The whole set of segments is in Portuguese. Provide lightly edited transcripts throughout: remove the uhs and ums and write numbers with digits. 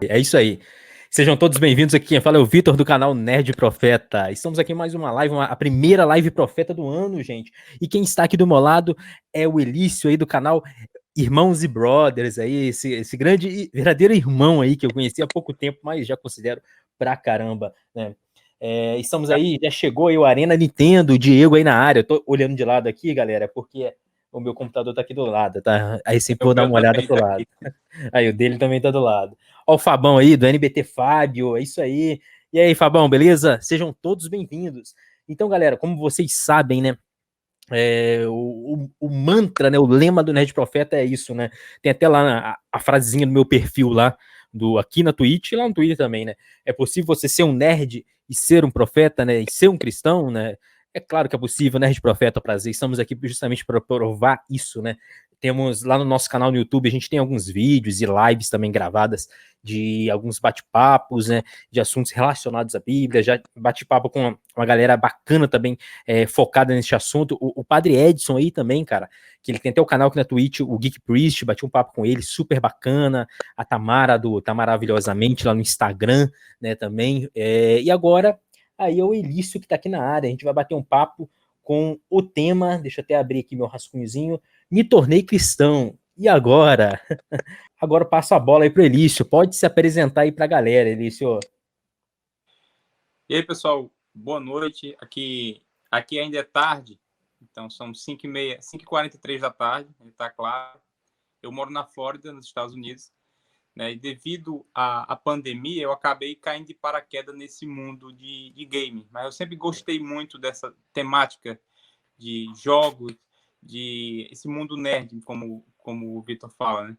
É isso aí. Sejam todos bem-vindos aqui. Quem fala é o Vitor do canal Nerd Profeta. Estamos aqui em mais uma live, a primeira live profeta do ano, gente. E quem está aqui do meu lado é o Elício aí do canal Irmãos e Brothers aí, esse grande e verdadeiro irmão aí que eu conheci há pouco tempo, mas já considero pra caramba, né? Estamos aí, já chegou aí o Arena Nintendo, o Diego aí na área. Eu tô olhando de lado aqui, galera, porque o meu computador tá aqui do lado, tá? Aí sempre vou dar uma olhada pro lado. Aí o dele também tá do lado. Ó o Fabão aí, do NBT Fábio, é isso aí. E aí, Fabão, beleza? Sejam todos bem-vindos. Então, galera, como vocês sabem, né? O mantra, né? O lema do Nerd Profeta é isso, né? Tem até lá a frasezinha do meu perfil lá, aqui na Twitch e lá no Twitter também, né? É possível você ser um nerd e ser um profeta, né? E ser um cristão, né? É claro que é possível, Nerd Profeta, prazer. Estamos aqui justamente para provar isso, né? Temos lá no nosso canal no YouTube, a gente tem alguns vídeos e lives também gravadas de alguns bate-papos, né? De assuntos relacionados à Bíblia, já bate-papo com uma galera bacana também, focada nesse assunto. O Padre Edson aí também, cara, que ele tem até o canal aqui na Twitch, o Geek Priest, bati um papo com ele, super bacana. A Tamara, Tá Maravilhosamente, lá no Instagram, né, também. E agora, aí é o Elício que tá aqui na área. A gente vai bater um papo com o tema, deixa eu até abrir aqui meu rascunhozinho, me tornei cristão. E agora? Agora eu passo a bola aí pro Elício. Pode se apresentar aí pra galera, Elício. E aí, pessoal, boa noite. Aqui ainda é tarde, então são 5h30, 5h43 da tarde, está claro. Eu moro na Flórida, nos Estados Unidos, né? E devido à pandemia, eu acabei caindo de paraquedas nesse mundo de game. Mas eu sempre gostei muito dessa temática de jogos, de esse mundo nerd, como o Vitor fala, né?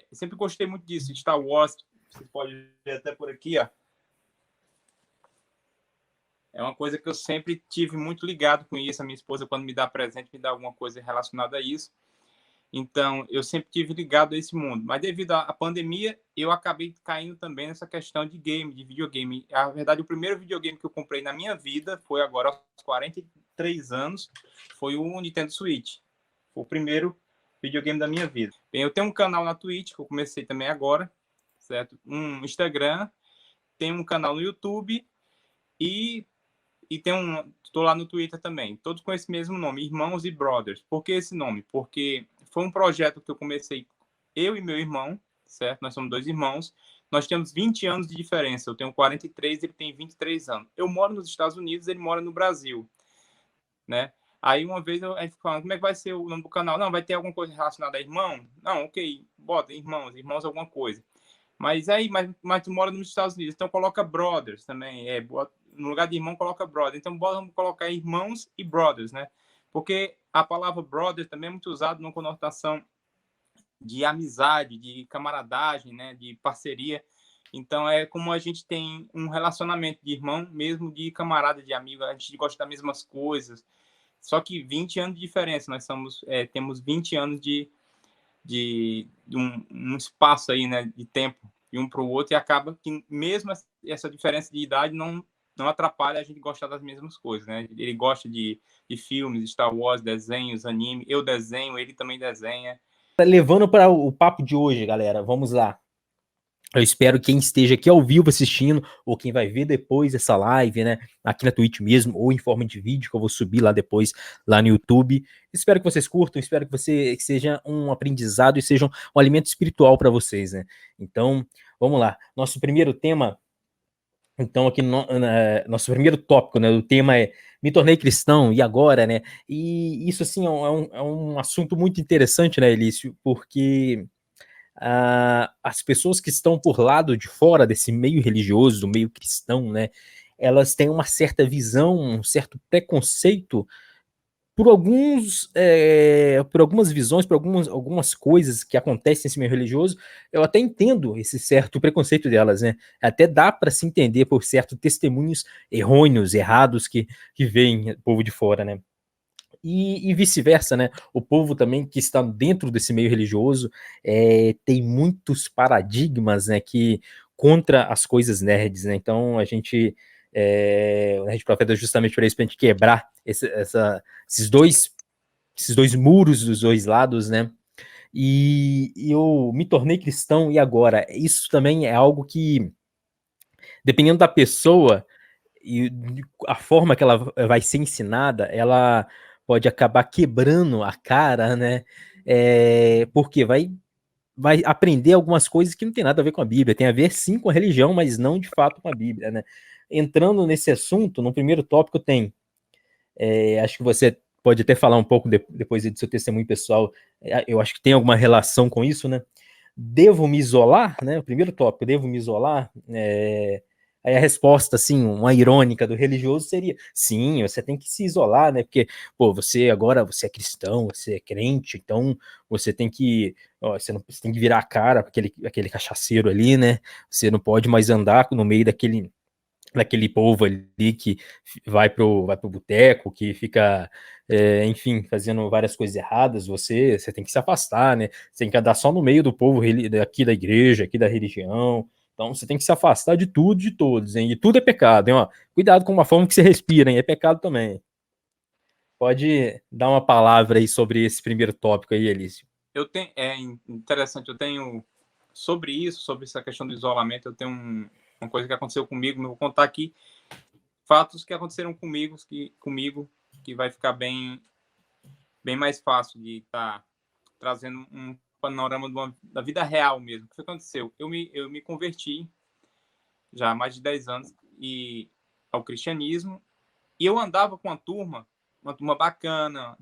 Eu sempre gostei muito disso, Star Wars. Você pode ver até por aqui, ó. É uma coisa que eu sempre tive muito ligado com isso. A minha esposa, quando me dá presente, me dá alguma coisa relacionada a isso. Então, eu sempre tive ligado a esse mundo. Mas devido à pandemia, eu acabei caindo também nessa questão de game, de videogame. Na verdade, o primeiro videogame que eu comprei na minha vida foi agora aos 43 anos, foi o Nintendo Switch. Foi o primeiro videogame da minha vida. Bem, eu tenho um canal na Twitch, que eu comecei também agora, certo? Um Instagram, tenho um canal no YouTube e estou lá no Twitter também, todos com esse mesmo nome, Irmãos e Brothers. Por que esse nome? Porque foi um projeto que eu comecei, eu e meu irmão, certo? Nós somos 2 irmãos, nós temos 20 anos de diferença, eu tenho 43, ele tem 23 anos. Eu moro nos Estados Unidos, ele mora no Brasil, né? Aí uma vez a gente falando, como é que vai ser o nome do canal? Não, vai ter alguma coisa relacionada a irmão? Não, ok, bota irmãos alguma coisa. Mas tu mora nos Estados Unidos, então coloca brothers também. No lugar de irmão, coloca brother. Então, vamos colocar irmãos e brothers, né? Porque a palavra brother também é muito usada numa conotação de amizade, de camaradagem, né? De parceria. Então, é como a gente tem um relacionamento de irmão, mesmo de camarada, de amigo. A gente gosta das mesmas coisas. Só que 20 anos de diferença. Nós temos 20 anos de um espaço aí, né, de tempo de um para o outro, e acaba que mesmo essa diferença de idade não atrapalha a gente gostar das mesmas coisas, né? Ele gosta de filmes, Star Wars, desenhos, anime, eu desenho, ele também desenha. Levando para o papo de hoje, galera, vamos lá. Eu espero que quem esteja aqui ao vivo assistindo, ou quem vai ver depois essa live, né, aqui na Twitch mesmo, ou em forma de vídeo, que eu vou subir lá depois, lá no YouTube. Espero que vocês curtam, espero que seja um aprendizado e seja um alimento espiritual para vocês, né. Então, vamos lá. Nosso primeiro tema, então, aqui, nosso primeiro tópico, né, o tema é me tornei cristão, e agora, né? E isso, assim, é um assunto muito interessante, né, Elício, porque as pessoas que estão por lado de fora desse meio religioso, do meio cristão, né, elas têm uma certa visão, um certo preconceito por algumas visões, por algumas coisas que acontecem nesse meio religioso. Eu até entendo esse certo preconceito delas, né? Até dá para se entender por certos testemunhos errôneos, errados que veem o povo de fora, né? E vice-versa, né? O povo também que está dentro desse meio religioso tem muitos paradigmas, né, que contra as coisas nerds, né? Então o Nerd Profeta é justamente para isso, para a gente quebrar esses dois muros dos dois lados, né? e eu me tornei cristão, e agora? Isso também é algo que, dependendo da pessoa e a forma que ela vai ser ensinada, ela pode acabar quebrando a cara, né? Porque vai aprender algumas coisas que não tem nada a ver com a Bíblia, tem a ver sim com a religião, mas não de fato com a Bíblia, né? Entrando nesse assunto, no primeiro tópico tem, acho que você pode até falar um pouco depois do seu testemunho pessoal, eu acho que tem alguma relação com isso, né? Devo me isolar, né? O primeiro tópico, devo me isolar? Aí a resposta, assim, uma irônica do religioso seria, sim, você tem que se isolar, né? Porque, pô, você é cristão, você é crente, então você tem que, ó, você tem que virar a cara para aquele cachaceiro ali, né? Você não pode mais andar no meio daquele povo ali que vai pro boteco, que fica, enfim, fazendo várias coisas erradas, você tem que se afastar, né? Você tem que andar só no meio do povo aqui da igreja, aqui da religião. Então você tem que se afastar de tudo, de todos, hein? E tudo é pecado, hein? Ó, cuidado com a forma que você respira, hein? É pecado também. Pode dar uma palavra aí sobre esse primeiro tópico aí, Elísio. É interessante, eu tenho sobre essa questão do isolamento, eu tenho uma coisa que aconteceu comigo, eu vou contar aqui fatos que aconteceram comigo que vai ficar bem mais fácil de estar trazendo um panorama da vida real mesmo. O que aconteceu? Eu me converti já há mais de 10 anos ao cristianismo, e eu andava com uma turma bacana,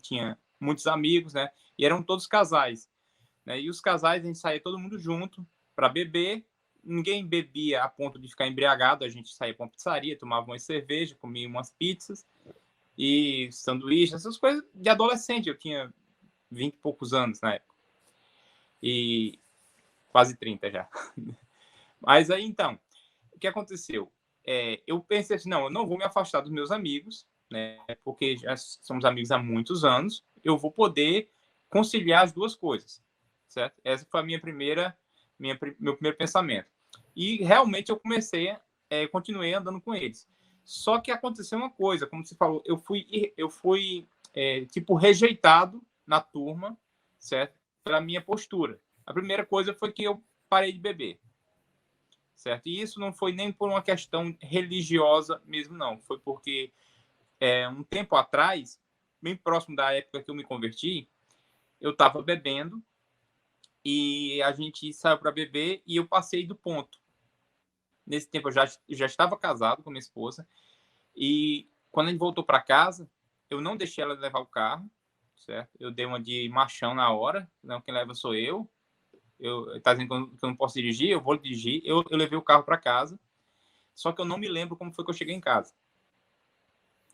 tinha muitos amigos, né? E eram todos casais, né? E os casais, a gente saía todo mundo junto para beber. Ninguém bebia a ponto de ficar embriagado, a gente saía para uma pizzaria, tomava uma cerveja, comia umas pizzas e sanduíches, essas coisas de adolescente. Eu tinha 20 e poucos anos na época, e quase 30 já. Mas aí, então, o que aconteceu? Eu pensei assim, não, eu não vou me afastar dos meus amigos, né? Porque já somos amigos há muitos anos, eu vou poder conciliar as duas coisas, certo? Essa foi a meu primeiro pensamento. E realmente eu continuei andando com eles. Só que aconteceu uma coisa, como você falou, eu fui tipo rejeitado na turma, certo? Pela minha postura. A primeira coisa foi que eu parei de beber, certo? E isso não foi nem por uma questão religiosa mesmo, não. Foi porque um tempo atrás, bem próximo da época que eu me converti, eu estava bebendo e a gente saiu para beber e eu passei do ponto. Nesse tempo eu já estava casado com minha esposa, e quando a gente voltou para casa, eu não deixei ela levar o carro, certo? Eu dei uma de machão na hora, não, quem leva sou eu. Tá dizendo que eu não posso dirigir, eu vou dirigir. Eu levei o carro para casa, só que eu não me lembro como foi que eu cheguei em casa.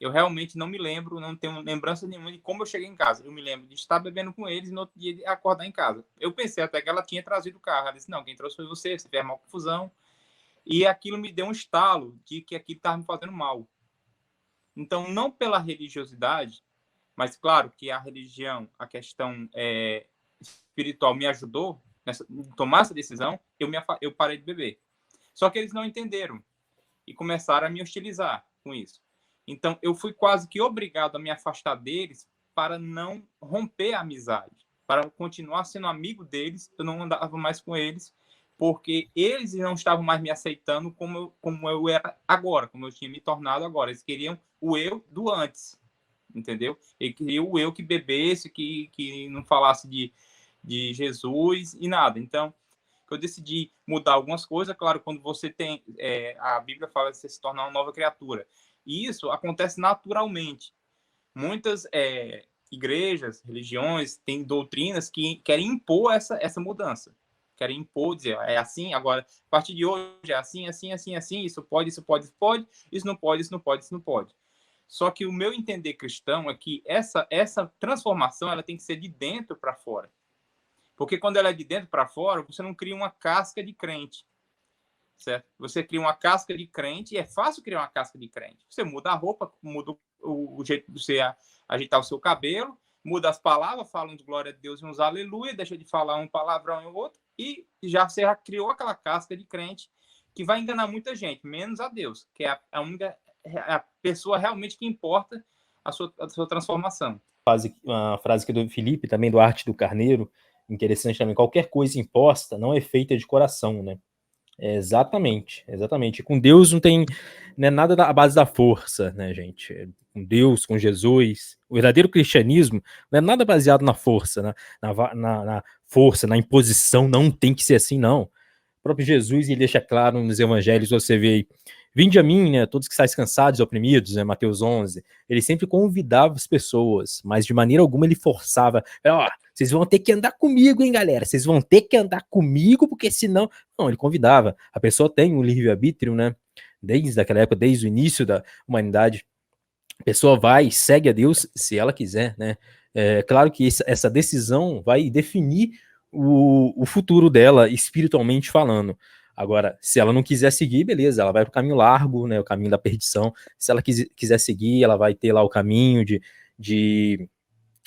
Eu realmente não me lembro, não tenho lembrança nenhuma de como eu cheguei em casa. Eu me lembro de estar bebendo com eles e no outro dia de acordar em casa. Eu pensei até que ela tinha trazido o carro. Ela disse, não, quem trouxe foi você fez uma confusão. E aquilo me deu um estalo de que aquilo estava me fazendo mal. Então, não pela religiosidade, mas claro que a religião, a questão espiritual me ajudou a tomar essa decisão, eu parei de beber. Só que eles não entenderam e começaram a me hostilizar com isso. Então, eu fui quase que obrigado a me afastar deles para não romper a amizade, para continuar sendo amigo deles. Eu não andava mais com eles, porque eles não estavam mais me aceitando como eu era agora, como eu tinha me tornado agora. Eles queriam o eu do antes, entendeu? Eles queriam o eu que bebesse, que não falasse de Jesus e nada. Então, eu decidi mudar algumas coisas. Claro, quando você tem... a Bíblia fala que você se tornar uma nova criatura. E isso acontece naturalmente. Muitas igrejas, religiões, têm doutrinas que querem impor essa mudança. Querem impor, dizer, é assim, agora, a partir de hoje é assim, assim, assim, assim, isso pode, isso pode, isso pode, isso não pode, isso não pode, isso não pode. Só que o meu entender cristão é que essa transformação ela tem que ser de dentro para fora. Porque quando ela é de dentro para fora, você não cria uma casca de crente, certo? Você cria uma casca de crente, e é fácil criar uma casca de crente. Você muda a roupa, muda o jeito de você ajeitar o seu cabelo, muda as palavras, fala uns glória a Deus e uns aleluia, deixa de falar um palavrão e o outro, e você já criou aquela casca de crente que vai enganar muita gente, menos a Deus, que é a única a pessoa realmente que importa a sua transformação. Uma frase aqui do Felipe, também do Arte do Carneiro, interessante também, qualquer coisa imposta não é feita de coração, né? Exatamente. Com Deus não tem, né, nada à base da força, né, gente? Com Deus, com Jesus. O verdadeiro cristianismo não é nada baseado na força, na força, na imposição, não tem que ser assim, não. O próprio Jesus, ele deixa claro nos evangelhos, você vê aí, vinde a mim, né, todos que estáis cansados e oprimidos, né, Mateus 11, ele sempre convidava as pessoas, mas de maneira alguma ele forçava, ó, vocês vão ter que andar comigo, hein, galera, vocês vão ter que andar comigo, porque senão, não, ele convidava, a pessoa tem um livre-arbítrio, né, desde aquela época, desde o início da humanidade, a pessoa vai, segue a Deus se ela quiser, né, claro que essa decisão vai definir o futuro dela, espiritualmente falando. Agora, se ela não quiser seguir, beleza, ela vai para o caminho largo, né, o caminho da perdição. Se ela quiser seguir, ela vai ter lá o caminho de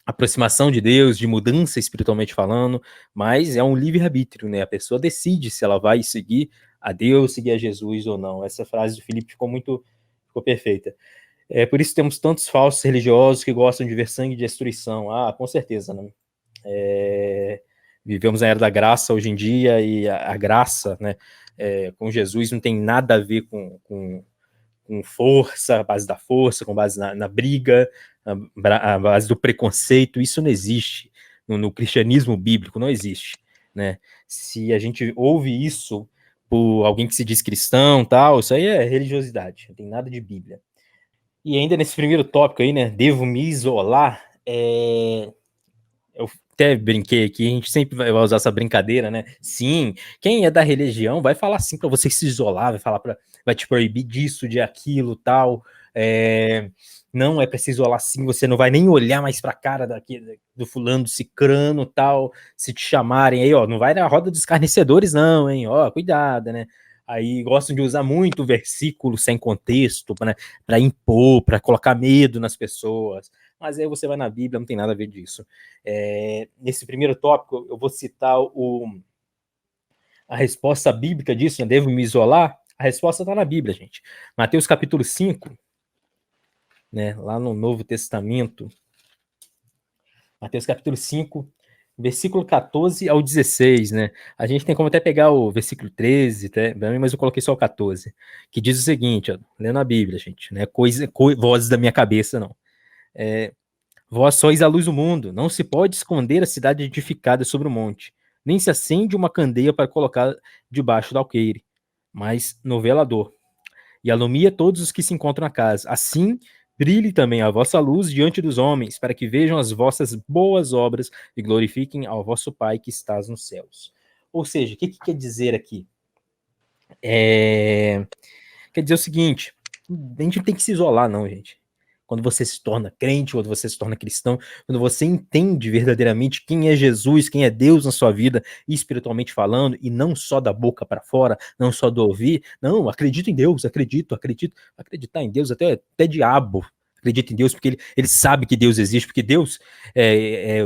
aproximação de Deus, de mudança espiritualmente falando, mas é um livre-arbítrio, né? A pessoa decide se ela vai seguir a Deus, seguir a Jesus ou não. Essa frase do Felipe ficou perfeita. Por isso temos tantos falsos religiosos que gostam de ver sangue e destruição. Ah, com certeza, né? Vivemos na era da graça hoje em dia, e a graça, né, com Jesus não tem nada a ver com força, a base da força, com base na briga, a base do preconceito. Isso não existe no cristianismo bíblico, não existe, né? Se a gente ouve isso por alguém que se diz cristão, tal, isso aí é religiosidade, não tem nada de Bíblia. E ainda nesse primeiro tópico aí, né, devo me isolar, eu até brinquei aqui, a gente sempre vai usar essa brincadeira, né? Sim, quem é da religião vai falar assim para você se isolar, vai te proibir disso, de aquilo, tal. Não é para se isolar assim, você não vai nem olhar mais para a cara do fulano, do cicrano, tal. Se te chamarem aí, ó, não vai na roda dos escarnecedores, não, hein? Ó, cuidado, né? Aí gostam de usar muito versículo sem contexto, né, para impor, para colocar medo nas pessoas. Mas aí você vai na Bíblia, não tem nada a ver disso. Nesse primeiro tópico, eu vou citar a resposta bíblica disso, né? Devo me isolar? A resposta está na Bíblia, gente. Mateus capítulo 5, né, lá no Novo Testamento. Mateus capítulo 5, versículo 14 ao 16, né? A gente tem como até pegar o versículo 13, mas eu coloquei só o 14, que diz o seguinte, ó, lendo a Bíblia, gente, né? Vozes da minha cabeça, não. Vós sois a luz do mundo, não se pode esconder a cidade edificada sobre o monte, nem se acende uma candeia para colocar debaixo do alqueire, mas no velador, e alumia todos os que se encontram na casa. Assim, brilhe também a vossa luz diante dos homens, para que vejam as vossas boas obras e glorifiquem ao vosso Pai que estás nos céus. Ou seja, o que quer dizer aqui? Quer dizer o seguinte, a gente não tem que se isolar, não, gente. Quando você se torna crente, quando você se torna cristão, quando você entende verdadeiramente quem é Jesus, quem é Deus na sua vida, espiritualmente falando, e não só da boca para fora, não só do ouvir, não, acredito em Deus, acredito, acreditar em Deus, até diabo acredita em Deus, porque ele sabe que Deus existe, porque Deus,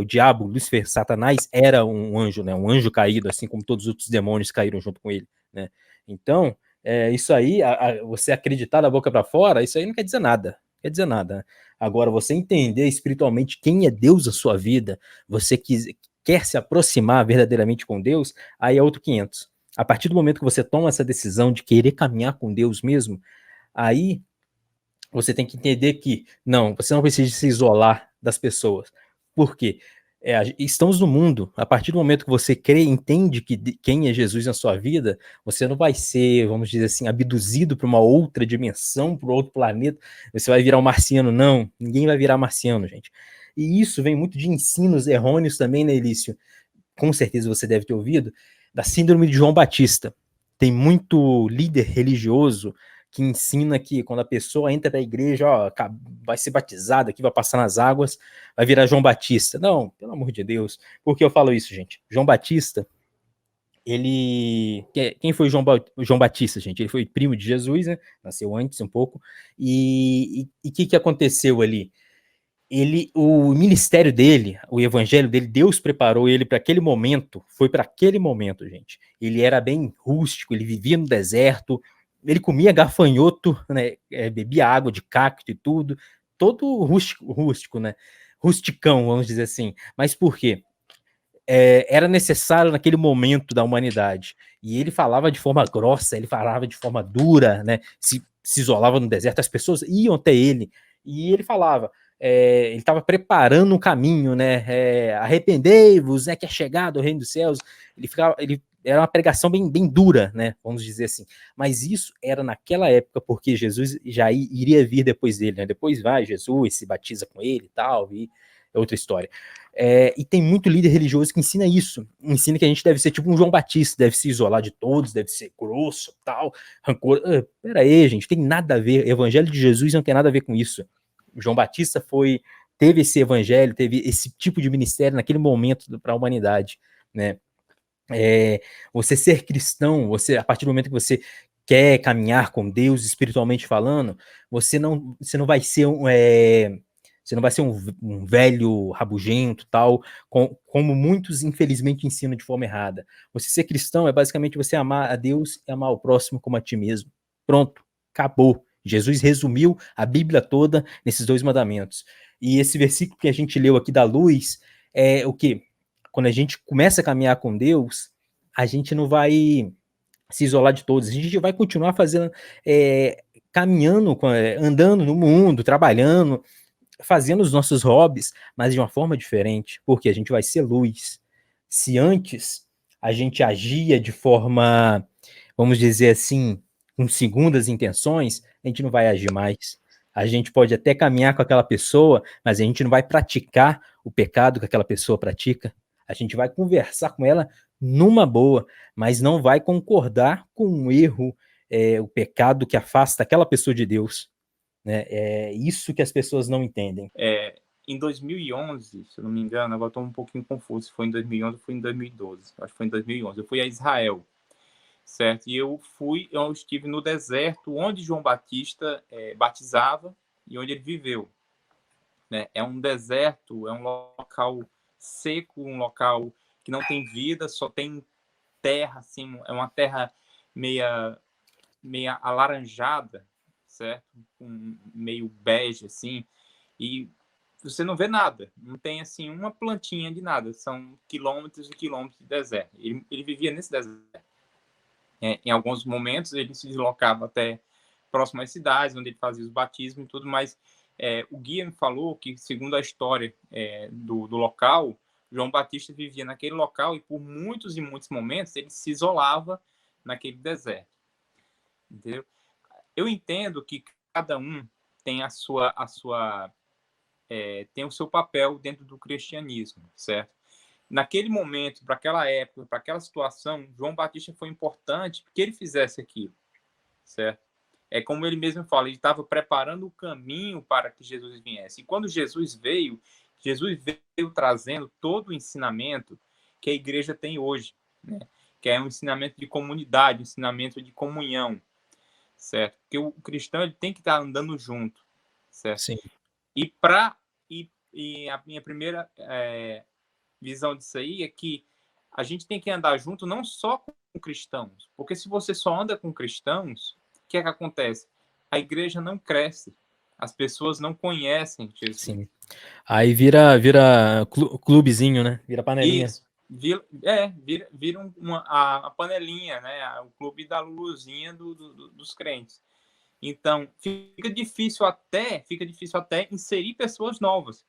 o diabo, Lúcifer, Satanás, era um anjo, né, um anjo caído, assim como todos os outros demônios caíram junto com ele, né, então, isso aí, você acreditar da boca para fora, isso aí não quer dizer nada. Quer dizer nada. Agora, você entender espiritualmente quem é Deus na sua vida, você quer se aproximar verdadeiramente com Deus, aí é outro 500. A partir do momento que você toma essa decisão de querer caminhar com Deus mesmo, aí você tem que entender que, não, você não precisa se isolar das pessoas. Por quê? Estamos no mundo. A partir do momento que você crê, entende quem é Jesus na sua vida, você não vai ser, vamos dizer assim, abduzido para uma outra dimensão, para outro planeta. Você vai virar um marciano. Não, ninguém vai virar marciano, gente. E isso vem muito de ensinos errôneos também, né, Elício? Com certeza você deve ter ouvido, da síndrome de João Batista. Tem muito líder religioso que ensina que quando a pessoa entra para a igreja, ó, vai ser batizado aqui, vai passar nas águas, vai virar João Batista. Não, pelo amor de Deus. Por que eu falo isso, gente? João Batista, quem foi João Batista, gente? Ele foi primo de Jesus, né? Nasceu antes um pouco. E o que aconteceu ali? O ministério dele, o evangelho dele, Deus preparou ele para aquele momento, foi para aquele momento, gente. Ele era bem rústico, ele vivia no deserto, ele comia gafanhoto, né, bebia água de cacto e tudo, todo rústico, né? Rusticão, vamos dizer assim. Mas por quê? Era necessário naquele momento da humanidade. E ele falava de forma grossa, ele falava de forma dura, né? Se isolava no deserto, as pessoas iam até ele. E ele falava, ele estava preparando um caminho, né? Arrependei-vos, né? Que é chegado o reino dos céus. Ele era uma pregação bem, bem dura, né? Vamos dizer assim. Mas isso era naquela época, porque Jesus já iria vir depois dele, né? Depois vai Jesus, se batiza com ele e tal, e é outra história. E tem muito líder religioso que ensina isso, ensina que a gente deve ser tipo um João Batista, deve se isolar de todos, deve ser grosso, tal, rancor. Pera aí, gente, tem nada a ver, evangelho de Jesus não tem nada a ver com isso. O João Batista teve esse evangelho, teve esse tipo de ministério naquele momento para a humanidade, né? Você ser cristão, a partir do momento que você quer caminhar com Deus espiritualmente falando, você não vai ser você não vai ser um velho rabugento, tal, como muitos, infelizmente, ensinam de forma errada. Você ser cristão é basicamente você amar a Deus e amar o próximo como a ti mesmo. Pronto, acabou. Jesus resumiu a Bíblia toda nesses 2 mandamentos. E esse versículo que a gente leu aqui da luz é o quê? Quando a gente começa a caminhar com Deus, a gente não vai se isolar de todos, a gente vai continuar fazendo, caminhando, andando no mundo, trabalhando, fazendo os nossos hobbies, mas de uma forma diferente, porque a gente vai ser luz. Se antes a gente agia de forma, vamos dizer assim, com segundas intenções, a gente não vai agir mais. A gente pode até caminhar com aquela pessoa, mas a gente não vai praticar o pecado que aquela pessoa pratica. A gente vai conversar com ela numa boa, mas não vai concordar com o erro, o pecado que afasta aquela pessoa de Deus. Né? É isso que as pessoas não entendem. Em 2011, se eu não me engano, agora estou um pouquinho confuso se foi em 2011 ou foi em 2012. Acho que foi em 2011. Eu fui a Israel, certo? E eu estive no deserto onde João Batista batizava e onde ele viveu. Né? É um deserto, é um local seco, um local que não tem vida, só tem terra, assim, é uma terra meia alaranjada, certo? Meio bege, assim, e você não vê nada, não tem, assim, uma plantinha de nada, são quilômetros e quilômetros de deserto. Ele vivia nesse deserto. Em alguns momentos, ele se deslocava até próximo às cidades, onde ele fazia os batismos e tudo, mas o guia me falou que, segundo a história do local, João Batista vivia naquele local e, por muitos e muitos momentos, ele se isolava naquele deserto. Entendeu? Eu entendo que cada um tem tem o seu papel dentro do cristianismo, certo? Naquele momento, para aquela época, para aquela situação, João Batista foi importante que ele fizesse aquilo, certo? É como ele mesmo fala, ele estava preparando o caminho para que Jesus viesse. E quando Jesus veio trazendo todo o ensinamento que a igreja tem hoje, né? Que é um ensinamento de comunidade, um ensinamento de comunhão, certo? Porque o cristão ele tem que estar andando junto, certo? Sim. E a minha primeira visão disso aí é que a gente tem que andar junto não só com cristãos, porque se você só anda com cristãos, o que é que acontece? A igreja não cresce, as pessoas não conhecem Jesus. Sim. Aí vira clubezinho, né? Vira panelinha. Isso. Vira a panelinha, né? O clube da Luluzinha dos crentes. Então, fica difícil até inserir pessoas novas.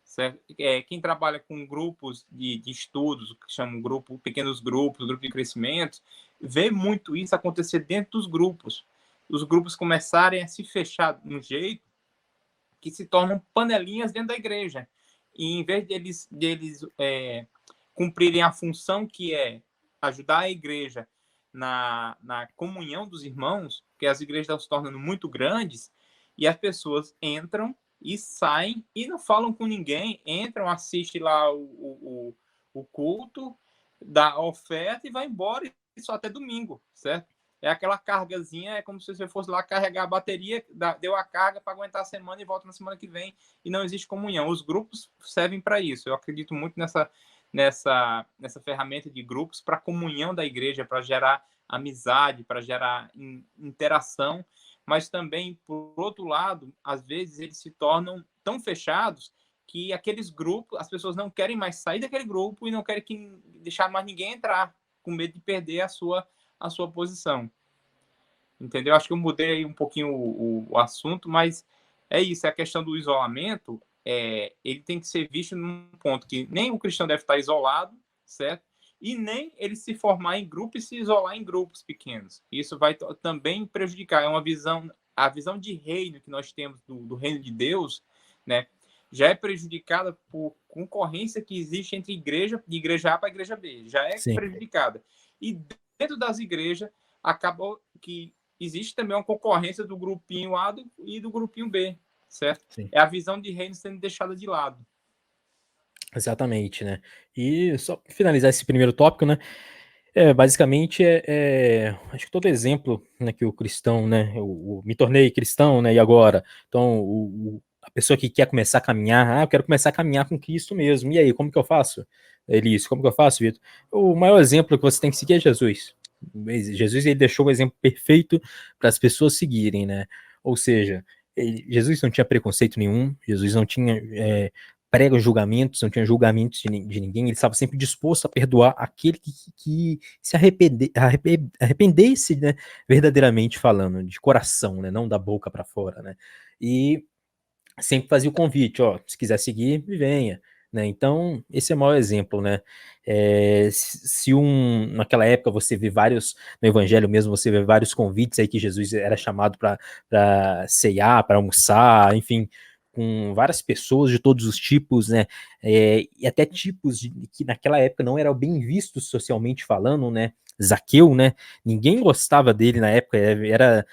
Certo? Quem trabalha com grupos de estudos, que chamam pequenos grupos, grupo de crescimento, vê muito isso acontecer dentro dos grupos. Os grupos começarem a se fechar de um jeito que se tornam panelinhas dentro da igreja. E em vez deles cumprirem a função que é ajudar a igreja na comunhão dos irmãos, porque as igrejas estão se tornando muito grandes, e as pessoas entram e saem e não falam com ninguém, entram, assistem lá o culto, dá a oferta e vai embora, e só até domingo, certo? É aquela cargazinha, é como se você fosse lá carregar a bateria, deu a carga para aguentar a semana e volta na semana que vem, e não existe comunhão. Os grupos servem para isso. Eu acredito muito nessa ferramenta de grupos para comunhão da igreja, para gerar amizade, para gerar interação, mas também, por outro lado, às vezes eles se tornam tão fechados que aqueles grupos, as pessoas não querem mais sair daquele grupo e não querem deixar mais ninguém entrar, com medo de perder a sua posição. Entendeu? Acho que eu mudei aí um pouquinho o assunto, mas é isso, é a questão do isolamento, ele tem que ser visto num ponto que nem o cristão deve estar isolado, certo? E nem ele se formar em grupo e se isolar em grupos pequenos. Isso vai também prejudicar. É uma visão, a visão de reino que nós temos do reino de Deus, né? Já é prejudicada por concorrência que existe entre igreja, de igreja A para a igreja B. Já é Sim, prejudicada. E dentro das igrejas, acabou que existe também uma concorrência do grupinho A e do grupinho B, certo? sim. É a visão de reino sendo deixada de lado. Exatamente, né? E só pra finalizar esse primeiro tópico, né? Basicamente, acho que todo exemplo, né, que o cristão, né, me tornei cristão, né, e agora? Então, a pessoa que quer começar a caminhar, eu quero começar a caminhar com Cristo mesmo. E aí, como que eu faço? Elício, como que eu faço, Vitor? O maior exemplo que você tem que seguir é Jesus. Jesus, ele deixou o exemplo perfeito para as pessoas seguirem, né? Ou seja, Jesus não tinha preconceito nenhum, Jesus não tinha pré-julgamentos, não tinha julgamentos de ninguém, ele estava sempre disposto a perdoar aquele que se arrependesse, né, verdadeiramente falando, de coração, né, não da boca para fora, né, e sempre fazia o convite, ó, se quiser seguir, venha, né, então esse é o maior exemplo, né, naquela época você vê vários, no evangelho mesmo, você vê vários convites aí que Jesus era chamado para ceiar, para almoçar, enfim, com várias pessoas de todos os tipos, né, e até tipos que naquela época não eram bem vistos socialmente falando, né, Zaqueu, né, ninguém gostava dele na época, era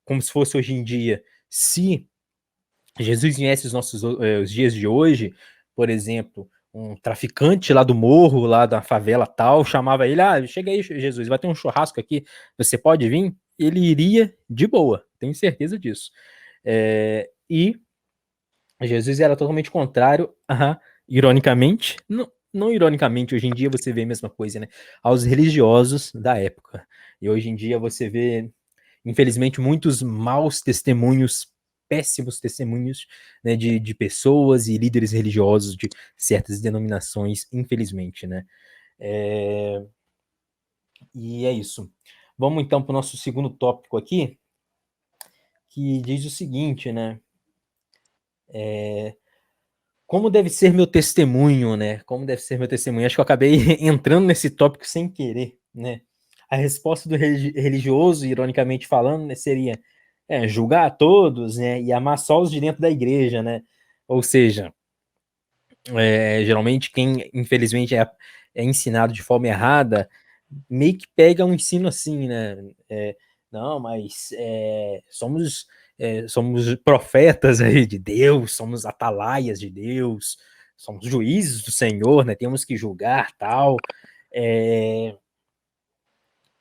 como se fosse hoje em dia, se Jesus viesse os dias de hoje, por exemplo, um traficante lá do morro, lá da favela tal, chamava ele, chega aí, Jesus, vai ter um churrasco aqui, você pode vir? Ele iria de boa, tenho certeza disso. E Jesus era totalmente contrário ironicamente, não ironicamente, hoje em dia você vê a mesma coisa, né? Aos religiosos da época. E hoje em dia você vê, infelizmente, muitos maus testemunhos, péssimos testemunhos, né, de pessoas e líderes religiosos de certas denominações, infelizmente, né? E é isso. Vamos então para o nosso segundo tópico aqui, que diz o seguinte, né? Como deve ser meu testemunho, né? Como deve ser meu testemunho? Acho que eu acabei entrando nesse tópico sem querer, né? A resposta do religioso, ironicamente falando, né, seria julgar a todos, né? E amar só os de dentro da igreja, né? Ou seja, geralmente quem, infelizmente, é ensinado de forma errada, meio que pega um ensino assim, né? Não, mas somos profetas aí de Deus, somos atalaias de Deus, somos juízes do Senhor, né? Temos que julgar tal.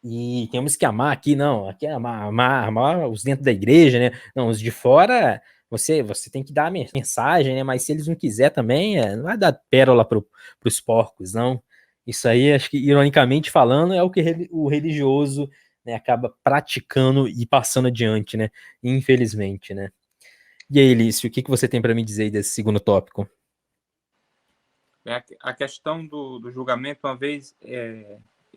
E temos que amar aqui, não, aqui é amar os dentro da igreja, né? Não, os de fora, você tem que dar a mensagem, né? Mas se eles não quiser também, não vai dar pérola para os porcos, não. Isso aí, acho que, ironicamente falando, é o que o religioso, né, acaba praticando e passando adiante, né? Infelizmente, né? E aí, Lício, o que você tem para me dizer desse segundo tópico? A questão do julgamento, uma vez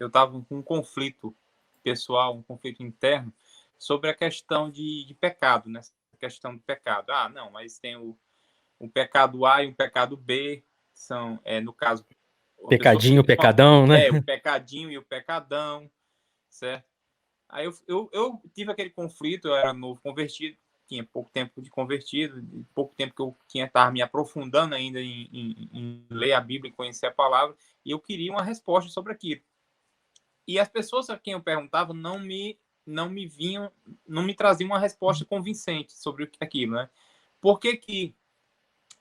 eu estava com um conflito pessoal, um conflito interno, sobre a questão de pecado, né? A questão do pecado. Não, mas tem o pecado A e o pecado B, são, no caso, a pessoa Pecadinho, pecadão, né? o pecadinho e o pecadão, certo? Aí eu tive aquele conflito, eu era novo convertido, tinha pouco tempo de convertido, pouco tempo que eu estava me aprofundando ainda em ler a Bíblia e conhecer a palavra, e eu queria uma resposta sobre aquilo. E as pessoas a quem eu perguntava não me vinham, não me traziam uma resposta convincente sobre aquilo, né? Por que que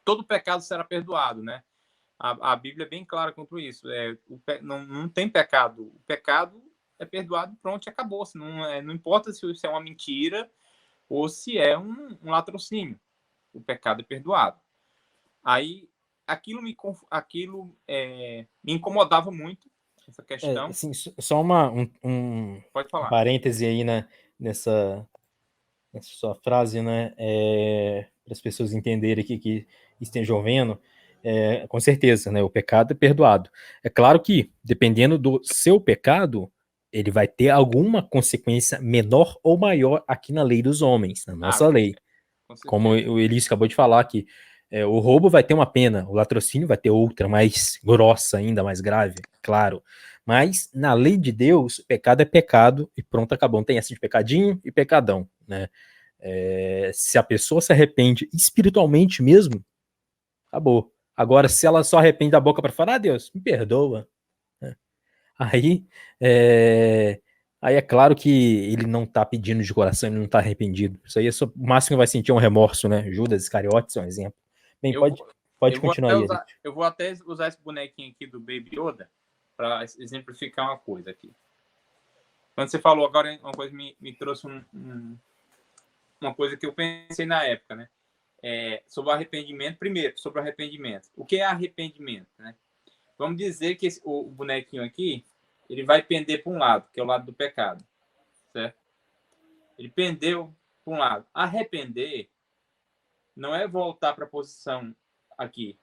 todo pecado será perdoado, né? A Bíblia é bem clara quanto isso. Não tem pecado. O pecado é perdoado, pronto, e acabou. Não importa se é uma mentira ou se é um latrocínio. O pecado é perdoado. Aí, me incomodava muito, essa questão. Assim, só um Pode falar. parêntese aí, né, nessa, essa sua frase, né, para as pessoas entenderem aqui que estejam vendo, com certeza, né, o pecado é perdoado. É claro que, dependendo do seu pecado, ele vai ter alguma consequência menor ou maior aqui na lei dos homens, na nossa lei. Com Como certeza. o Elísio acabou de falar aqui, o roubo vai ter uma pena, o latrocínio vai ter outra, mais grossa ainda, mais grave, claro. Mas na lei de Deus, pecado é pecado e pronto, acabou. Não tem essa de pecadinho e pecadão, né? Se a pessoa se arrepende espiritualmente mesmo, acabou. Agora, se ela só arrepende da boca para fora, Deus, me perdoa, né? Aí, é, aí é claro que ele não tá pedindo de coração, ele não tá arrependido. Isso aí é só, o máximo que vai sentir é um remorso, né? Judas Iscariotes é um exemplo. Bem, Eu vou, pode eu vou continuar até aí, usar, Elite. eu vou até usar esse bonequinho aqui do Baby Yoda para exemplificar uma coisa aqui. Quando você falou agora, uma coisa me trouxe uma coisa que eu pensei na época, né? Sobre o arrependimento. Primeiro, sobre o arrependimento. O que é arrependimento, né? Vamos dizer que o bonequinho aqui, ele vai pender para um lado, que é o lado do pecado, certo? Ele pendeu para um lado. Arrepender não é voltar para a posição aqui.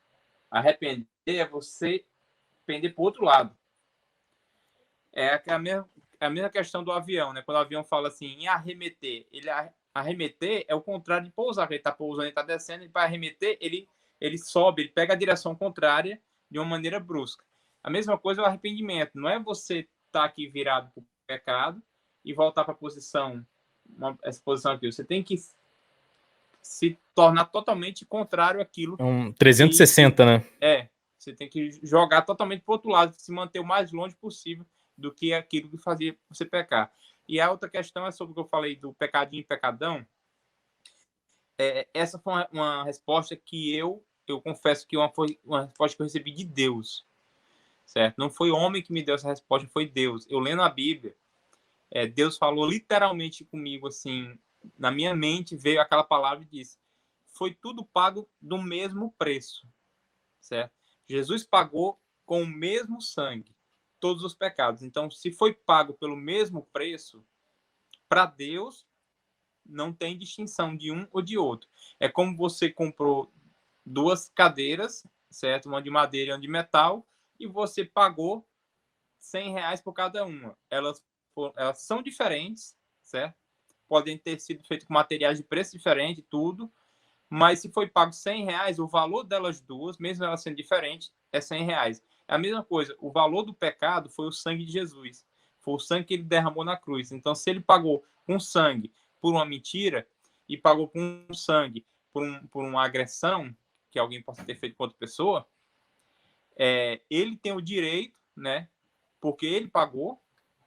Arrepender é você pender para o outro lado. É a mesma questão do avião, né? Quando o avião fala assim, em arremeter, arremeter é o contrário de pousar. Ele está pousando, ele está descendo, e para arremeter, ele sobe, ele pega a direção contrária de uma maneira brusca. A mesma coisa é o arrependimento. Não é você estar aqui virado para o pecado e voltar para a posição, essa posição aqui. Você tem que se tornar totalmente contrário àquilo. É um 360, né? Você tem que jogar totalmente para o outro lado, se manter o mais longe possível do que aquilo que fazia você pecar. E a outra questão é sobre o que eu falei do pecadinho e pecadão. Essa foi uma resposta que eu confesso que foi uma resposta que eu recebi de Deus, certo? Não foi homem que me deu essa resposta, foi Deus. Eu lendo a Bíblia, Deus falou literalmente comigo assim, na minha mente veio aquela palavra e disse: foi tudo pago do mesmo preço, certo? Jesus pagou com o mesmo sangue todos os pecados. Então, se foi pago pelo mesmo preço, para Deus não tem distinção de um ou de outro. É como você comprou duas cadeiras, certo? Uma de madeira e uma de metal, e você pagou R$ 100 por cada uma. Elas são diferentes, certo? Podem ter sido feitas com materiais de preço diferente, tudo, mas se foi pago R$ 100, o valor delas duas, mesmo elas sendo diferentes, é R$ 100. É a mesma coisa, o valor do pecado foi o sangue de Jesus. Foi o sangue que ele derramou na cruz. Então, se ele pagou com sangue por uma mentira e pagou com sangue por uma agressão que alguém possa ter feito com outra pessoa, ele tem o direito, né? Porque ele pagou,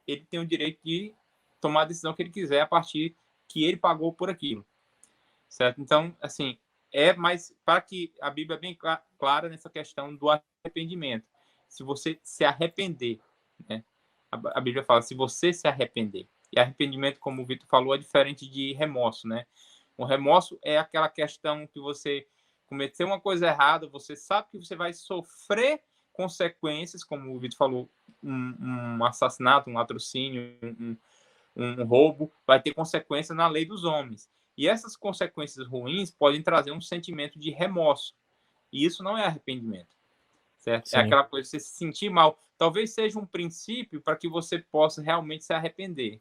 ele tem o direito de tomar a decisão que ele quiser a partir que ele pagou por aquilo. Certo? Então, assim, mais para que a Bíblia é bem clara nessa questão do arrependimento. Se você se arrepender, né? A Bíblia fala, se você se arrepender. E arrependimento, como o Vitor falou, é diferente de remorso, né? O remorso é aquela questão que você cometeu uma coisa errada, você sabe que você vai sofrer consequências, como o Vitor falou, um assassinato, um latrocínio, um roubo, vai ter consequência na lei dos homens. E essas consequências ruins podem trazer um sentimento de remorso. E isso não é arrependimento, certo? Sim. É aquela coisa de você se sentir mal. Talvez seja um princípio para que você possa realmente se arrepender,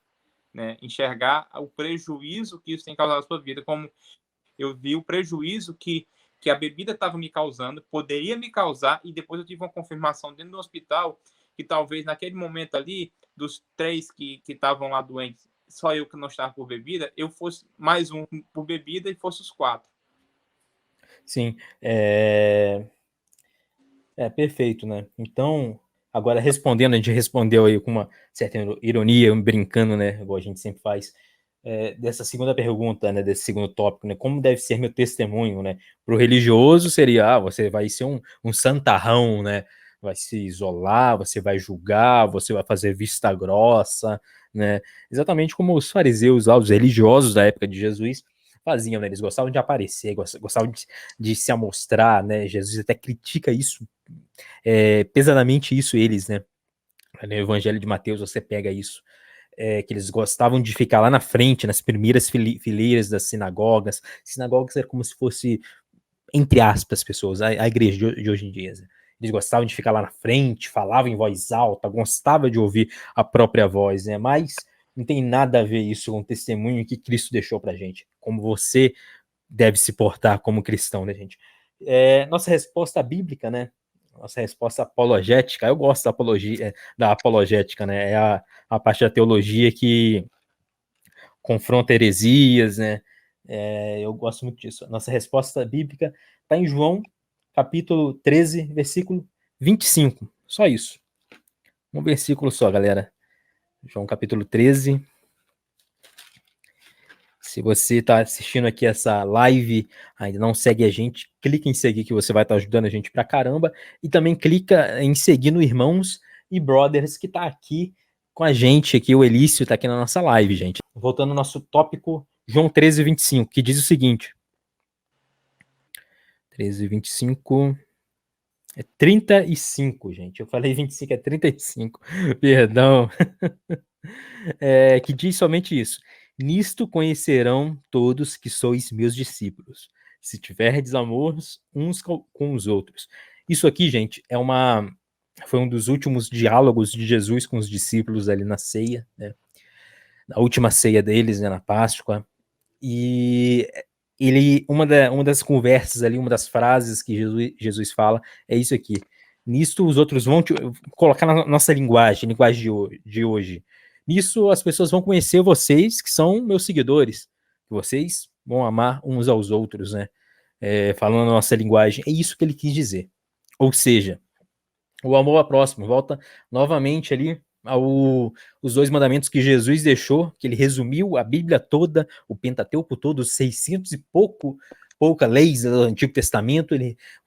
né? Enxergar o prejuízo que isso tem causado na sua vida, como eu vi o prejuízo que a bebida estava me causando, poderia me causar, e depois eu tive uma confirmação dentro do hospital que talvez naquele momento ali, dos 3 que estavam lá doentes, só eu que não estava por bebida, eu fosse mais um por bebida e fosse os 4. Sim, perfeito, né? Então, agora respondendo, a gente respondeu aí com uma certa ironia, brincando, né? Igual a gente sempre faz, dessa segunda pergunta, né? Desse segundo tópico, né? Como deve ser meu testemunho, né? Para o religioso seria, você vai ser um santarrão, né? Vai se isolar, você vai julgar, você vai fazer vista grossa, né? Exatamente como os fariseus lá, os religiosos da época de Jesus faziam, né? Eles gostavam de aparecer, gostavam de se amostrar, né? Jesus até critica isso, pesadamente isso eles, né? No Evangelho de Mateus você pega isso. que eles gostavam de ficar lá na frente, nas primeiras fileiras das sinagogas. Sinagogas era como se fosse, entre aspas, pessoas, a igreja de hoje em dia. Né? Eles gostavam de ficar lá na frente, falavam em voz alta, gostavam de ouvir a própria voz, né? Mas não tem nada a ver isso com o testemunho que Cristo deixou pra gente, como você deve se portar como cristão, né, gente? Nossa resposta bíblica, né? Nossa resposta apologética, eu gosto da apologética, né? É a parte da teologia que confronta heresias, né? Eu gosto muito disso. Nossa resposta bíblica está em João, capítulo 13, versículo 25. Só isso. Um versículo só, galera. João, capítulo 13. Se você está assistindo aqui essa live, ainda não segue a gente, clica em seguir que você vai estar ajudando a gente pra caramba. E também clica em seguir no Irmãos e Brothers que está aqui com a gente, aqui o Elício está aqui na nossa live, gente. Voltando ao nosso tópico, João 13, 25, que diz o seguinte. 13, 25... É 35, gente. Eu falei 25, é 35. Perdão. Que diz somente isso. Nisto conhecerão todos que sois meus discípulos, se tiverdes amor uns com os outros. Isso aqui, gente, foi um dos últimos diálogos de Jesus com os discípulos ali na ceia, né? Na última ceia deles, né, na Páscoa. E uma das conversas ali, uma das frases que Jesus fala é isso aqui. Nisto os outros vão colocar na nossa linguagem de hoje. Nisso as pessoas vão conhecer vocês, que são meus seguidores. Vocês vão amar uns aos outros, né? Falando a nossa linguagem. É isso que ele quis dizer. Ou seja, o amor ao próximo. Volta novamente ali os 2 mandamentos que Jesus deixou, que ele resumiu a Bíblia toda, o Pentateuco todo, os 600 e pouca leis do Antigo Testamento,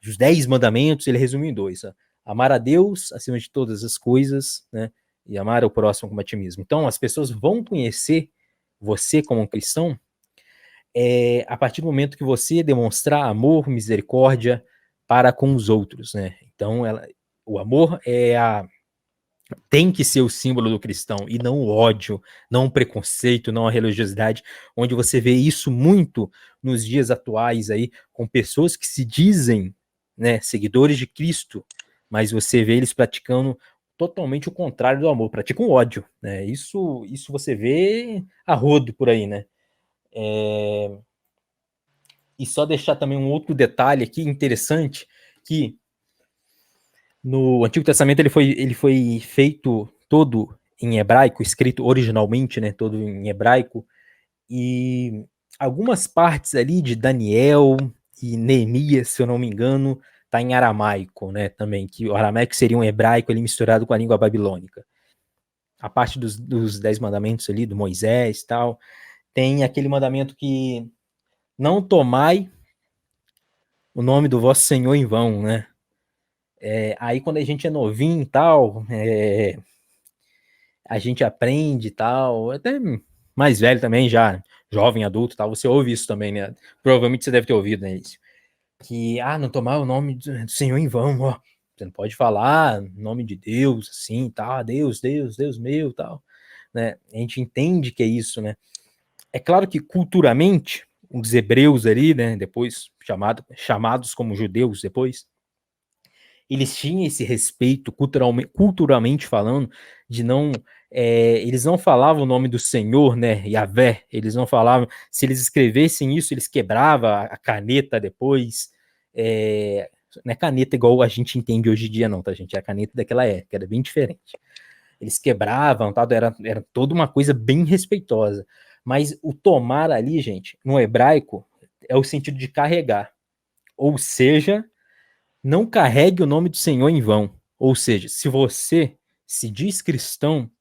os 10 mandamentos, ele resumiu em 2. Amar a Deus acima de todas as coisas, né? E amar o próximo como a ti mesmo. Então, as pessoas vão conhecer você como um cristão a partir do momento que você demonstrar amor, misericórdia para com os outros, né? Então, o amor tem que ser o símbolo do cristão, e não o ódio, não o preconceito, não a religiosidade, onde você vê isso muito nos dias atuais aí, com pessoas que se dizem, né, seguidores de Cristo, mas você vê eles praticando totalmente o contrário do amor, praticam ódio, né? Isso você vê a rodo por aí, né? E só deixar também um outro detalhe aqui interessante, que no Antigo Testamento ele foi feito todo em hebraico, escrito originalmente, né, todo em hebraico, e algumas partes ali de Daniel e Neemias, se eu não me engano, tá em aramaico, né, também, que o aramaico seria um hebraico ali misturado com a língua babilônica. A parte dos 10 mandamentos ali, do Moisés e tal, tem aquele mandamento que não tomai o nome do vosso Senhor em vão, né? Aí quando a gente é novinho e tal, a gente aprende e tal, até mais velho também, já jovem, adulto e tal, você ouve isso também, né? Provavelmente você deve ter ouvido, né, isso. Que, não tomar o nome do Senhor em vão, ó. Você não pode falar nome de Deus, assim, tá, Deus, Deus, Deus meu, tal, né? A gente entende que é isso, né? É claro que culturalmente, os hebreus ali, né, depois chamados como judeus depois, eles tinham esse respeito culturalmente falando, de não, eles não falavam o nome do Senhor, né, Yahvé, eles não falavam, se eles escrevessem isso, eles quebravam a caneta depois, não é caneta igual a gente entende hoje em dia não, tá gente, é a caneta daquela época, era bem diferente. Eles quebravam, tá? Era toda uma coisa bem respeitosa, mas o tomar ali, gente, no hebraico, é o sentido de carregar, ou seja, não carregue o nome do Senhor em vão. Ou seja, se você se diz cristão,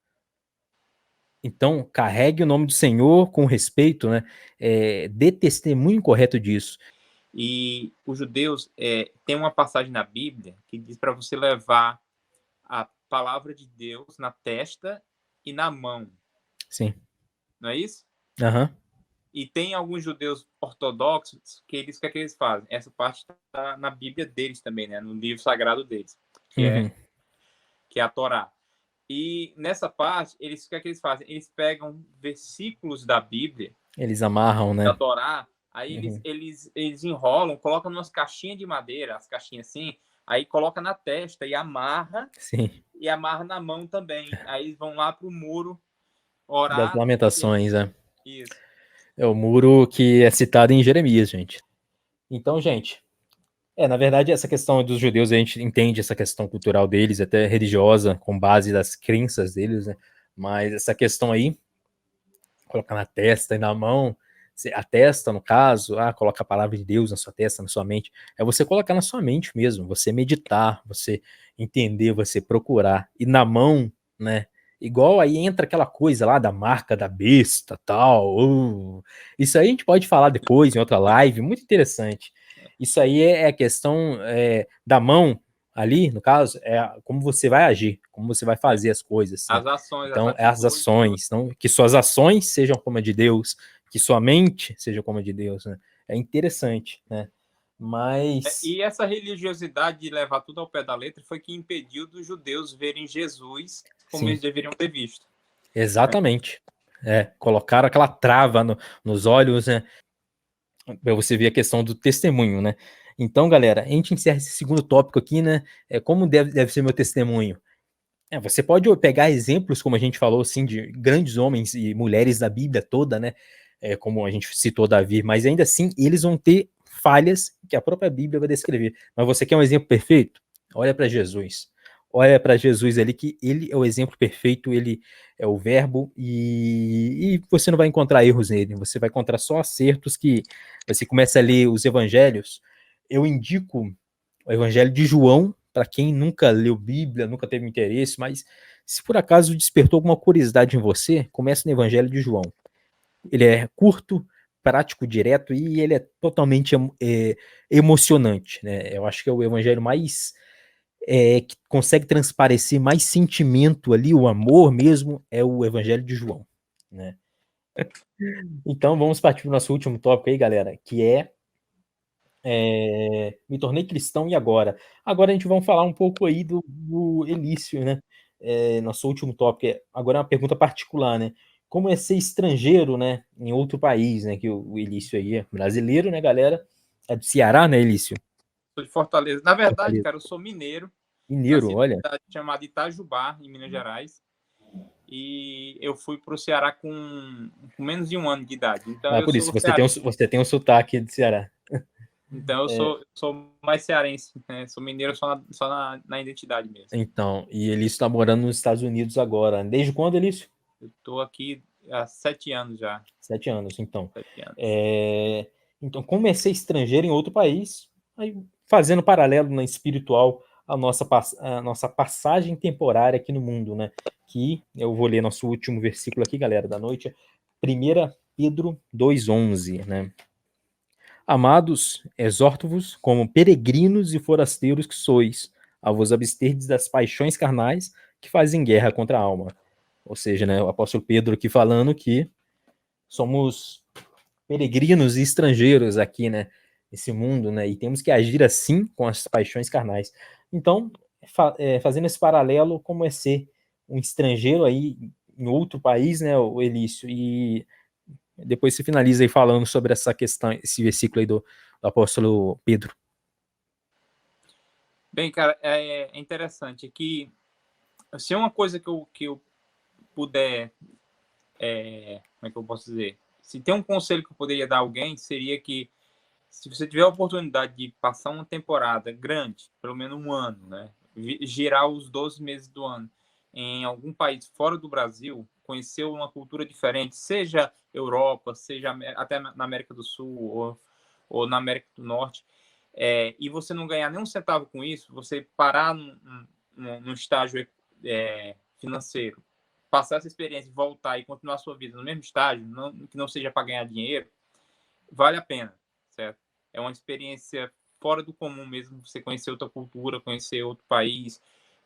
então carregue o nome do Senhor com respeito, né? Dê testemunho correto disso. E os judeus tem uma passagem na Bíblia que diz para você levar a palavra de Deus na testa e na mão. Sim. Não é isso? Aham. E tem alguns judeus ortodoxos que o que é que eles fazem? Essa parte está na Bíblia deles também, né? No livro sagrado deles, que é a Torá. E nessa parte, o que é que eles fazem? Eles pegam versículos da Bíblia, Eles amarram, da né? Torá, aí Uhum. eles enrolam, colocam umas caixinhas de madeira, as caixinhas assim, aí coloca na testa Sim, e amarra na mão também. Aí eles vão lá pro muro das orar e Lamentações, né? isso. É o muro que é citado em Jeremias, gente. Então, gente, na verdade, essa questão dos judeus, a gente entende essa questão cultural deles, até religiosa, com base das crenças deles, né? Mas essa questão aí, colocar na testa e na mão, a testa, no caso, coloca a palavra de Deus na sua testa, na sua mente, é você colocar na sua mente mesmo, você meditar, você entender, você procurar, e na mão, né? Igual aí entra aquela coisa lá da marca da besta, tal. Isso aí a gente pode falar depois em outra live, muito interessante. Isso aí é a questão da mão ali, no caso, como você vai agir, como você vai É. fazer as coisas, né? As ações, as Então, é as atitudes, tudo. ações, não, que suas ações sejam como a de Deus, que sua mente seja como a de Deus, né? É interessante, né? Mas, E essa religiosidade de levar tudo ao pé da letra foi que impediu dos judeus verem Jesus como sim, eles deveriam ter visto. exatamente. Colocaram aquela trava nos olhos, né? Para você ver a questão do testemunho, né? Então, galera, a gente encerra esse segundo tópico aqui, né? Como deve ser meu testemunho? Você pode pegar exemplos, como a gente falou, assim, de grandes homens e mulheres da Bíblia toda, né? Como a gente citou Davi, mas ainda assim eles vão ter falhas que a própria Bíblia vai descrever. Mas você quer um exemplo perfeito? Olha para Jesus. Olha para Jesus ali, que ele é o exemplo perfeito, ele é o verbo, e você não vai encontrar erros nele, você vai encontrar só acertos que você começa a ler os evangelhos. Eu indico o Evangelho de João, para quem nunca leu Bíblia, nunca teve interesse, mas se por acaso despertou alguma curiosidade em você, comece no Evangelho de João. Ele é curto, prático, direto e ele é totalmente emocionante, né? Eu acho que é o evangelho mais que consegue transparecer mais sentimento ali, o amor mesmo, é o Evangelho de João, né? Então vamos partir para o nosso último tópico aí, galera, que me tornei cristão e agora? Agora a gente vai falar um pouco aí do Elício, né? Nosso último tópico. Agora é uma pergunta particular, né? Como é ser estrangeiro, né? Em outro país, né? Que o Elício aí é brasileiro, né, galera? É do Ceará, né, Elício? Sou de Fortaleza. Na verdade, Fortaleza. cara, eu sou mineiro, Mineiro, nasci numa olha. cidade chamada Itajubá, em Minas Gerais, e eu fui para o Ceará com menos de um ano de idade. Então Ah, eu por isso, sou você cearense. tem um sotaque do Ceará. Então eu sou mais cearense, né? Sou mineiro só na identidade mesmo. Então, e Elício está morando nos Estados Unidos agora. Desde quando, Elício? Eu estou aqui há 7 anos já. 7 anos, então. 7 anos. É, Então, como é ser estrangeiro em outro país, aí, fazendo paralelo na espiritual a nossa passagem temporária aqui no mundo, né? Que eu vou ler nosso último versículo aqui, galera, da noite, 1 Pedro 2,11, né? Amados, exorto-vos como peregrinos e forasteiros que sois, a vos absterdes das paixões carnais que fazem guerra contra a alma. Ou seja, né, o apóstolo Pedro aqui falando que somos peregrinos e estrangeiros aqui, né, nesse mundo, né, e temos que agir assim com as paixões carnais. Então, fazendo esse paralelo, como é ser um estrangeiro aí em outro país, né, o Elício, e depois você finaliza aí falando sobre essa questão, esse versículo aí do apóstolo Pedro. Bem, cara, é interessante que se é uma coisa que eu puder, como é que eu posso dizer? Se tem um conselho que eu poderia dar a alguém, seria que se você tiver a oportunidade de passar uma temporada grande, pelo menos um ano, né? Girar os 12 meses do ano em algum país fora do Brasil, conhecer uma cultura diferente, seja Europa, seja até na América do Sul ou na América do Norte, e você não ganhar nenhum centavo com isso, você parar num estágio financeiro, passar essa experiência, voltar e continuar a sua vida no mesmo estágio, que não seja para ganhar dinheiro, vale a pena, certo? É uma experiência fora do comum mesmo, você conhecer outra cultura, conhecer outro país,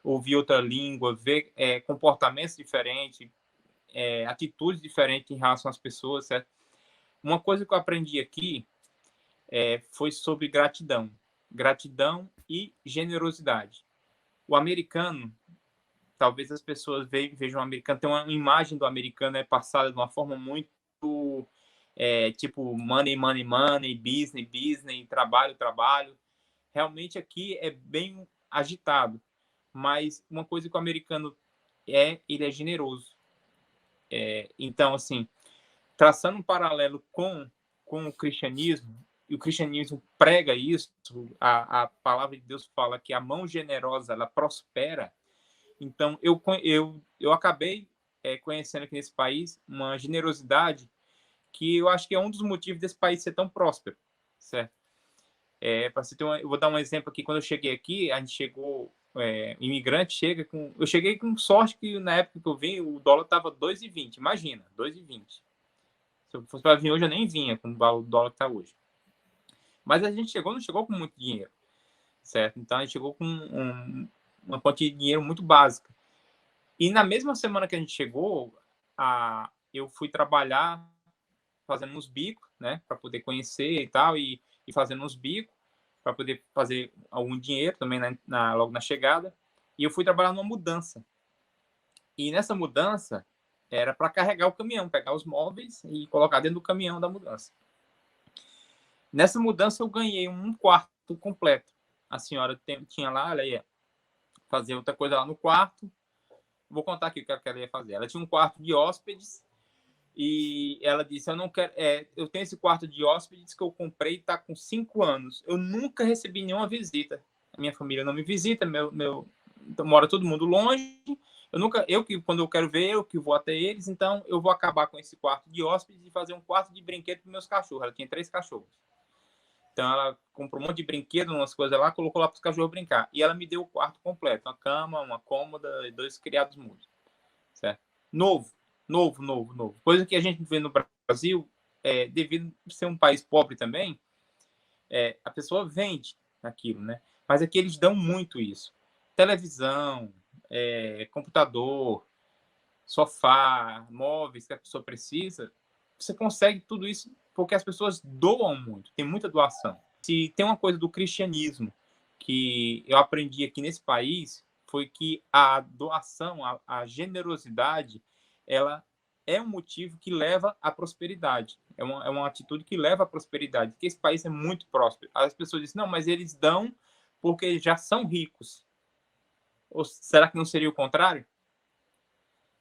ouvir outra língua, ver comportamentos diferentes, atitudes diferentes em relação às pessoas, certo? Uma coisa que eu aprendi aqui foi sobre gratidão. Gratidão e generosidade. O americano talvez as pessoas vejam o americano, tem uma imagem do americano passada de uma forma muito tipo money, money, money, business, business, trabalho, trabalho. Realmente aqui é bem agitado, mas uma coisa que o americano ele é generoso. Então, assim, traçando um paralelo com o cristianismo, e o cristianismo prega isso, a palavra de Deus fala que a mão generosa, ela prospera. Então, eu acabei conhecendo aqui nesse país uma generosidade que eu acho que é um dos motivos desse país ser tão próspero, certo? Para você ter eu vou dar um exemplo aqui. Quando eu cheguei aqui, a gente chegou, imigrante chega com... Eu cheguei com sorte que na época que eu vim, o dólar estava 2,20. Imagina, 2,20. Se eu fosse para vir hoje, eu nem vinha com o dólar que está hoje. Mas a gente não chegou com muito dinheiro, certo? Então, a gente chegou com uma quantia de dinheiro muito básica. E na mesma semana que a gente chegou, eu fui trabalhar fazendo uns bicos, né? Para poder conhecer e tal, e fazendo uns bicos, para poder fazer algum dinheiro também logo na chegada. E eu fui trabalhar numa mudança. E nessa mudança, era para carregar o caminhão, pegar os móveis e colocar dentro do caminhão da mudança. Nessa mudança, eu ganhei um quarto completo. A senhora tinha lá, ela ia fazer outra coisa lá no quarto. Vou contar aqui o que ela ia fazer. Ela tinha um quarto de hóspedes e ela disse: eu não quero. Eu tenho esse quarto de hóspedes que eu comprei, está com 5 anos. Eu nunca recebi nenhuma visita. A minha família não me visita, mora todo mundo longe. Quando eu quero ver, eu que vou até eles, então eu vou acabar com esse quarto de hóspedes e fazer um quarto de brinquedo para meus cachorros. Ela tinha 3 cachorros. Então ela comprou um monte de brinquedo, umas coisas lá, colocou lá para os cachorros brincar. E ela me deu o quarto completo, uma cama, uma cômoda e 2 criados mudos. Certo? Novo. Coisa que a gente vê no Brasil, devido a ser um país pobre também, a pessoa vende aquilo, né? Mas aqui eles dão muito isso. Televisão, computador, sofá, móveis que a pessoa precisa, você consegue tudo isso porque as pessoas doam muito, tem muita doação. Se tem uma coisa do cristianismo que eu aprendi aqui nesse país, foi que a doação, a generosidade, ela é um motivo que leva à prosperidade. É uma atitude que leva à prosperidade, porque esse país é muito próspero. As pessoas dizem: não, mas eles dão porque já são ricos. Ou será que não seria o contrário?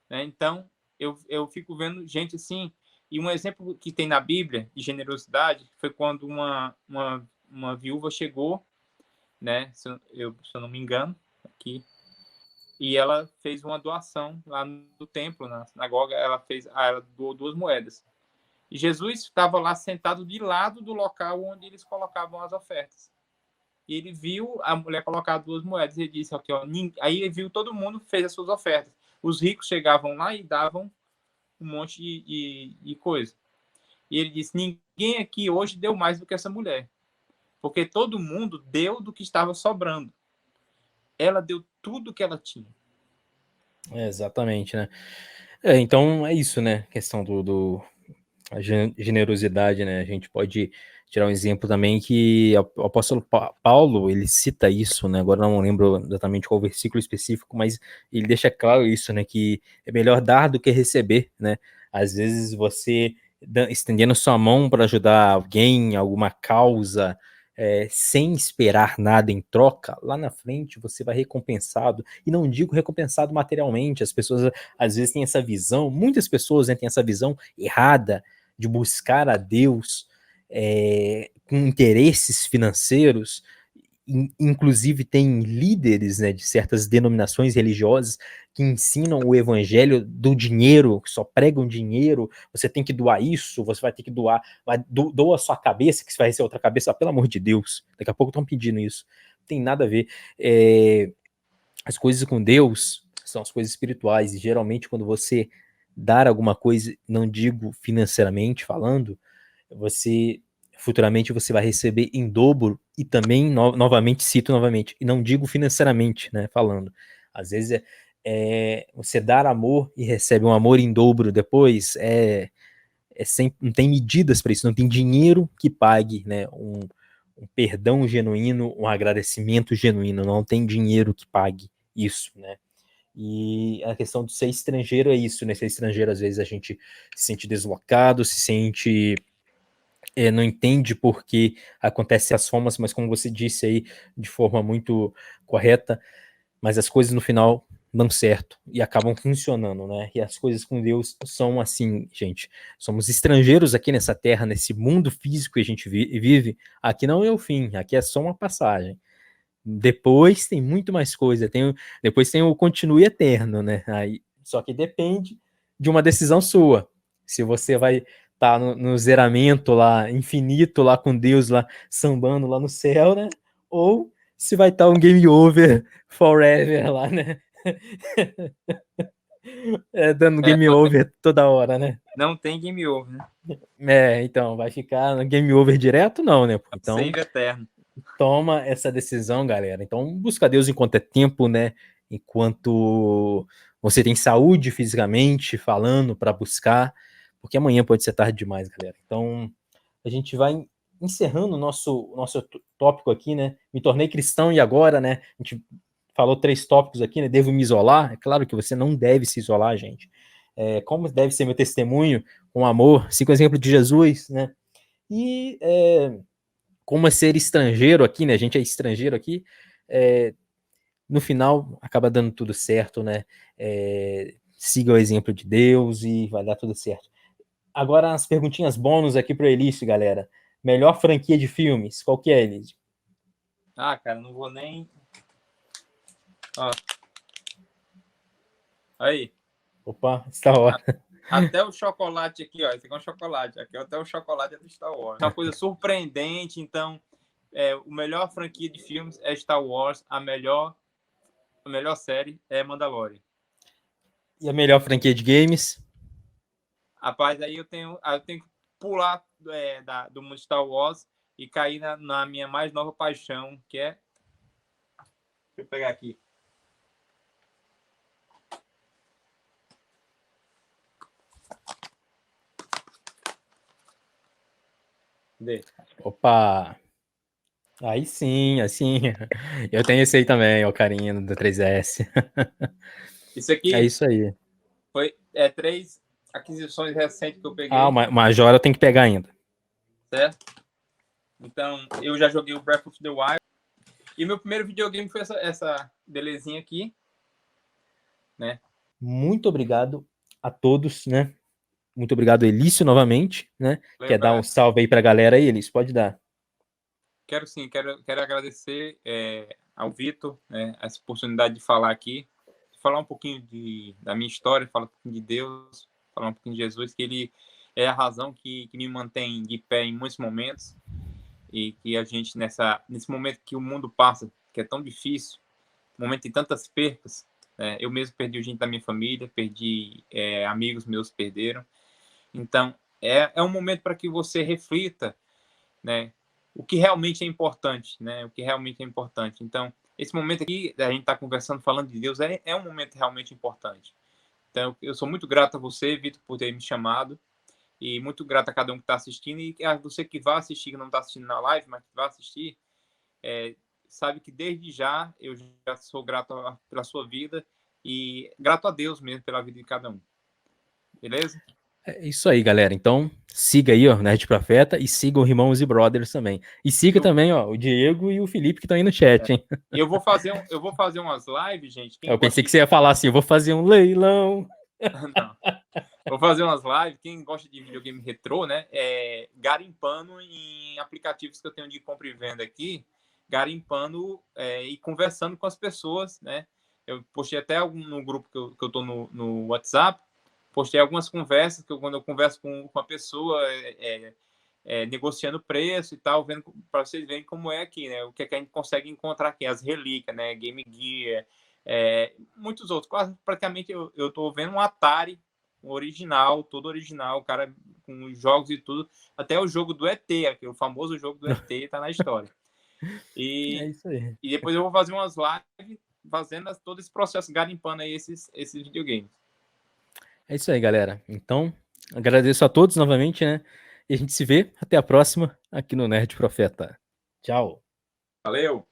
Então, eu fico vendo gente assim. E um exemplo que tem na Bíblia de generosidade foi quando uma viúva chegou, né? Se eu não me engano, aqui, e ela fez uma doação lá no templo, na sinagoga. Ela doou 2 moedas. E Jesus estava lá sentado de lado do local onde eles colocavam as ofertas. E ele viu a mulher colocar 2 moedas e ele disse: okay, ó, aí ele viu todo mundo fez as suas ofertas. Os ricos chegavam lá e davam um monte de coisa. E ele disse: ninguém aqui hoje deu mais do que essa mulher, porque todo mundo deu do que estava sobrando. Ela deu tudo que ela tinha. Exatamente, né? Então é isso, né? Questão a generosidade, né? A gente pode tirar um exemplo também que o apóstolo Paulo, ele cita isso, né? Agora não lembro exatamente qual versículo específico, mas ele deixa claro isso, né? Que é melhor dar do que receber, né? Às vezes você estendendo sua mão para ajudar alguém, alguma causa, sem esperar nada em troca, lá na frente você vai recompensado, e não digo recompensado materialmente. As pessoas às vezes têm essa visão, muitas pessoas, né, têm essa visão errada de buscar a Deus com interesses financeiros. Inclusive tem líderes, né, de certas denominações religiosas que ensinam o evangelho do dinheiro, que só pregam dinheiro. Você tem que doar isso, você vai ter que doar, doa a sua cabeça, que você vai receber outra cabeça. Pelo amor de Deus, daqui a pouco estão pedindo isso, não tem nada a ver. As coisas com Deus são as coisas espirituais, e geralmente quando você dar alguma coisa, não digo financeiramente falando, futuramente você vai receber em dobro. E também, novamente, cito novamente, e não digo financeiramente, né, falando. Às vezes você dar amor e recebe um amor em dobro depois, não tem medidas para isso, não tem dinheiro que pague, né, um perdão genuíno, um agradecimento genuíno, não tem dinheiro que pague isso, né. E a questão de ser estrangeiro é isso, né? Ser estrangeiro, às vezes, a gente se sente deslocado, se sente... não entende por que acontecem as formas, mas como você disse aí, de forma muito correta, mas as coisas no final dão certo e acabam funcionando, né? E as coisas com Deus são assim, gente. Somos estrangeiros aqui nessa terra, nesse mundo físico que a gente vive. Aqui não é o fim, aqui é só uma passagem. Depois tem muito mais coisa. Depois tem o continue eterno, né? Aí, só que depende de uma decisão sua. Se você vai estar no zeramento lá, infinito, lá com Deus, lá sambando lá no céu, né? Ou se vai estar um game over forever lá, né? Dando game over toda hora, né? Não tem game over, né? Então, vai ficar no game over direto, não, né? Então, save eterno. Toma essa decisão, galera. Então, busca Deus enquanto é tempo, né? Enquanto você tem saúde fisicamente, falando para buscar, porque amanhã pode ser tarde demais, galera. Então, a gente vai encerrando o nosso tópico aqui, né? Me tornei cristão e agora, né? A gente falou 3 tópicos aqui, né? Devo me isolar? É claro que você não deve se isolar, gente. Como deve ser meu testemunho com amor? Siga o exemplo de Jesus, né? E como é ser estrangeiro aqui, né? A gente é estrangeiro aqui. No final, acaba dando tudo certo, né? Siga o exemplo de Deus e vai dar tudo certo. Agora, as perguntinhas bônus aqui para o Elício, galera. Melhor franquia de filmes, qual que é, Elício? Cara, não vou nem... Ó. Aí. Opa, está hora. Até o chocolate aqui, ó. Esse aqui é um chocolate. Aqui até o chocolate é do Star Wars. É uma coisa surpreendente. Então, o melhor franquia de filmes é Star Wars. A melhor série é Mandalorian. E a melhor franquia de games? Rapaz, aí eu tenho que pular do mundo Star Wars e cair na minha mais nova paixão, que é... Deixa eu pegar aqui. Opa! Aí sim, assim. Eu tenho esse aí também, o carinha do 3S. Isso aqui é isso aí. Foi 3 aquisições recentes que eu peguei. O Major eu tenho que pegar ainda. Certo? Então, eu já joguei o Breath of the Wild. E meu primeiro videogame foi essa belezinha aqui. Né? Muito obrigado a todos, né? Muito obrigado, Elício, novamente, né? Quer dar um salve aí pra galera aí, Elício? Pode dar. Quero sim, quero agradecer ao Vitor, né, essa oportunidade de falar aqui, de falar um pouquinho da minha história, falar um pouquinho de Deus, falar um pouquinho de Jesus, que ele é a razão que me mantém de pé em muitos momentos, e que a gente, nesse momento que o mundo passa, que é tão difícil, momento de tantas percas, eu mesmo perdi gente da minha família, perdi amigos meus perderam, então é um momento para que você reflita, né, o que realmente é importante, né? O que realmente é importante. Então, esse momento aqui, a gente está conversando, falando de Deus, é um momento realmente importante. Então, eu sou muito grato a você, Vitor, por ter me chamado, e muito grato a cada um que está assistindo, e a você que vai assistir, que não está assistindo na live, mas que vai assistir, sabe que desde já eu já sou grato pela sua vida, e grato a Deus mesmo pela vida de cada um. Beleza? É isso aí, galera. Então, siga aí, ó, Nerd Profeta, e sigam Irmãos e Brothers também. E siga também, ó, o Diego e o Felipe que estão aí no chat, hein? E eu vou fazer umas lives, gente. Eu pensei que você ia falar assim, eu vou fazer um leilão. Não. Vou fazer umas lives. Quem gosta de videogame retrô, né? Garimpando em aplicativos que eu tenho de compra e venda aqui, garimpando e conversando com as pessoas, né? Eu postei até no grupo que eu tô no WhatsApp, postei algumas conversas, quando eu converso com uma pessoa, negociando preço e tal, vendo para vocês verem como é aqui, né? O que a gente consegue encontrar aqui, as relíquias, né? Game Gear, muitos outros. Quase praticamente eu tô vendo um Atari original, todo original, cara, com os jogos e tudo, até o jogo do ET, o famoso jogo do ET tá na história. É isso aí. E depois eu vou fazer umas lives fazendo todo esse processo, garimpando aí esses videogames. É isso aí, galera. Então, agradeço a todos novamente, né? E a gente se vê até a próxima aqui no Nerd Profeta. Tchau. Valeu!